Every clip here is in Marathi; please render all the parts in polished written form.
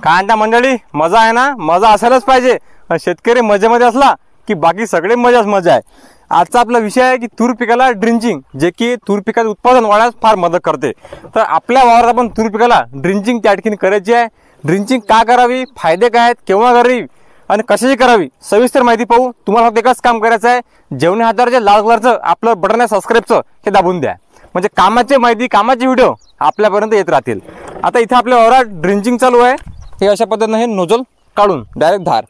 काय म्हणता मंडळी, मजा आहे ना? मजा असायलाच पाहिजे. शेतकरी मजेमध्ये असला की बाकी सगळे मजाच मजा आहे. आजचा आपला विषय आहे की तूर पिकाला ड्रिंचिंग, जे की तूर पिकाचं उत्पादन वाढण्यास फार मदत करते. तर आपल्या वावरात आपण तूर पिकाला ड्रिंचिंग त्या ठिकाणी करायची आहे. ड्रिंचिंग का करावी, फायदे काय आहेत, केव्हा करावी आणि कशाची करावी, सविस्तर माहिती पाहू. तुम्हाला फक्त एकच काम करायचं आहे, जेवणे हातावर जे लाल कलरचं आपलं बटन आहे सबस्क्राईबचं, हे दाबून द्या. म्हणजे कामाची माहिती, कामाचे व्हिडिओ आपल्यापर्यंत येत राहतील. आता इथे आपल्या वावरात ड्रिंचिंग चालू आहे. हे अशा पद्धतीने हे नोजल काढून डायरेक्ट धार.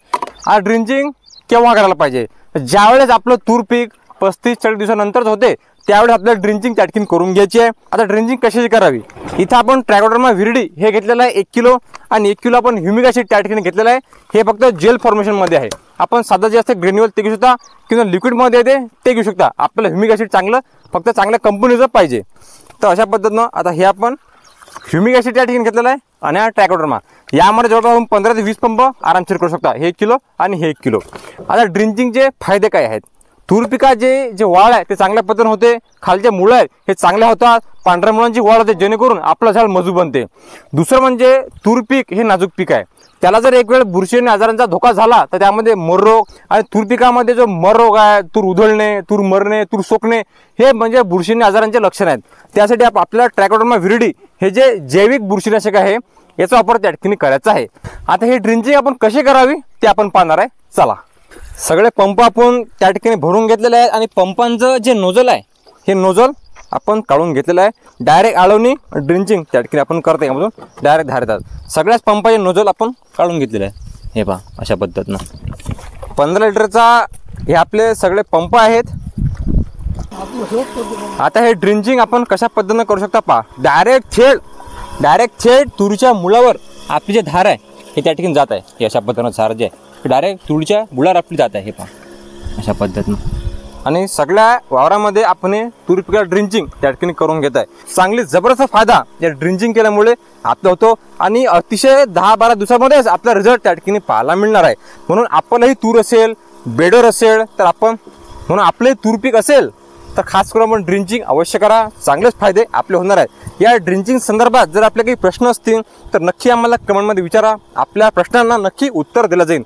हा ड्रिंचिंग केव्हा करायला पाहिजे, ज्यावेळेस आपलं तूर पीक 35-40 दिवसानंतरच होते त्यावेळेस आपल्याला ड्रिंचिंग त्या ठिकाणी करून घ्यायची आहे. आता ड्रिंचिंग कशाची करावी, इथं आपण ट्रायकोडर्मा विरिडी हे घेतलेलं आहे 1 किलो आणि 1 किलो आपण ह्युमिक ॲसिड त्या ठिकाणी घेतलेलं आहे. हे फक्त जेल फॉर्मेशनमध्ये आहे. आपण साधं जे असते ग्रेन्युअल ते घेऊ शकता किंवा लिक्विडमध्ये येते ते घेऊ शकता. आपल्याला ह्युमिक ॲसिड चांगलं, फक्त चांगल्या कंपनीचं पाहिजे. तर अशा पद्धतीनं आता हे आपण ह्युमिक ॲसिड त्या ठिकाणी घेतलेलं आहे आणि हा ट्रायकोडर्मा, यामध्ये जवळपास आपण 15 ते 20 पंप आरामशीर करू शकता. हे 1 किलो आणि हे 1 किलो. आता ड्रिंचिंगचे फायदे काय आहेत, तूर पिकाचे जे वाढ आहे ते चांगल्या पद्धतीने होते. खालचे मुळं आहेत हे चांगल्या होतात, पांढऱ्या मुळांची वाढ होते, जेणेकरून आपलं झाड मजबूत बनते. दुसरं म्हणजे तूर पीक हे नाजूक पीक आहे. त्याला जर एक वेळ बुरशी आणि आजारांचा धोका झाला तर त्यामध्ये मर रोग आणि तूर पिकामध्ये जो मर रोग आहे, तूर उधळणे, तूर मरणे, तूर सोकणे, हे म्हणजे बुरशी आणि आजारांचे लक्षण आहेत. त्यासाठी आपल्याला ट्रायकोडर्मा विरिडी हे जे जैविक बुरशीनाशक आहे याचा वापर त्या ठिकाणी करायचा आहे. आता हे ड्रिंचिंग आपण कशी करावी ते आपण पाहणार आहे. चला, सगळे पंप आपण त्या ठिकाणी भरून घेतलेले आहेत आणि पंपांचं जे नोजल आहे हे नोजल आपण काढून घेतलेलं आहे. डायरेक्ट आळवणी ड्रिंचिंग त्या ठिकाणी आपण करतो, यामधून डायरेक्ट धार येतात. सगळ्याच पंपाचे नोजल आपण काढून घेतलेले आहे. हे पहा अशा पद्धतीनं 15 लिटरचा हे आपले सगळे पंप आहेत. आता हे ड्रिंचिंग आपण कशा पद्धतीनं करू शकता पहा. डायरेक्ट थेट तुरीच्या मुळावर आपली जे धार आहे हे त्या ठिकाणी जात आहे. हे अशा पद्धतीनं धार जे आहे डायरेक्ट तुरीच्या मुळावर आपली जात आहे. हे पहा अशा पद्धतीनं. आणि सगळ्या वावरामध्ये आपण तूर पिकाला ड्रिंचिंग त्या ठिकाणी करून घेत आहे. चांगली जबरदस्त फायदा या ड्रिंचिंग केल्यामुळे आपला होतो आणि अतिशय 10-12 दिवसामध्येच आपला रिझल्ट त्या ठिकाणी पाहायला मिळणार आहे. म्हणून आपल्यालाही तूर असेल, बेडर असेल तर आपण, म्हणून आपले तूर पीक असेल तर खास करून आपण ड्रिंचिंग अवश्य करा. चांगलेच फायदे आपले होणार आहेत. या ड्रिंचिंग संदर्भात जर आपले काही प्रश्न असतील तर नक्की आम्हाला कमेंटमध्ये विचारा. आपल्या प्रश्नांना नक्की उत्तर दिलं जाईल.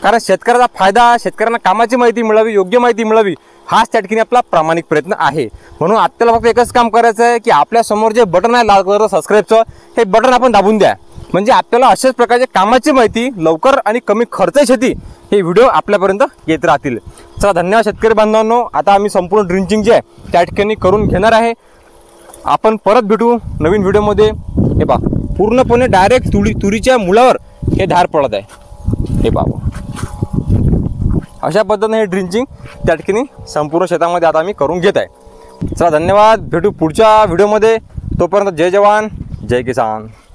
कारण शेतकऱ्याचा फायदा, शेतकऱ्यांना कामाची माहिती मिळावी, योग्य माहिती मिळावी, हाच त्या ठिकाणी आपला प्रामाणिक प्रयत्न आहे. म्हणून आपल्याला फक्त एकच काम करायचं आहे की आपल्या समोर जे बटन आहे लाल कलरचं सबस्क्राईबचं, हे बटन आपण दाबून द्या. म्हणजे आपल्याला अशाच प्रकारचे कामाची माहिती लवकर आणि कमी खर्च शेती हे व्हिडिओ आपल्यापर्यंत येत राहतील. चला, धन्यवाद शेतकरी बांधवांनो. आता आम्ही संपूर्ण ड्रिंचिंग जे आहे त्या ठिकाणी करून घेणार आहे. आपण परत भेटू नवीन व्हिडिओमध्ये. हे पहा पूर्णपणे डायरेक्ट तुरीच्या मुळावर हे धार पडत आहे. हे पहा अशा पद्धतीने हे ड्रिंचिंग त्या ठिकाणी संपूर्ण शेतामध्ये आता आम्ही करून घेत आहे. चला, धन्यवाद. भेटू पुढच्या व्हिडिओमध्ये. तोपर्यंत जय जवान जय किसान.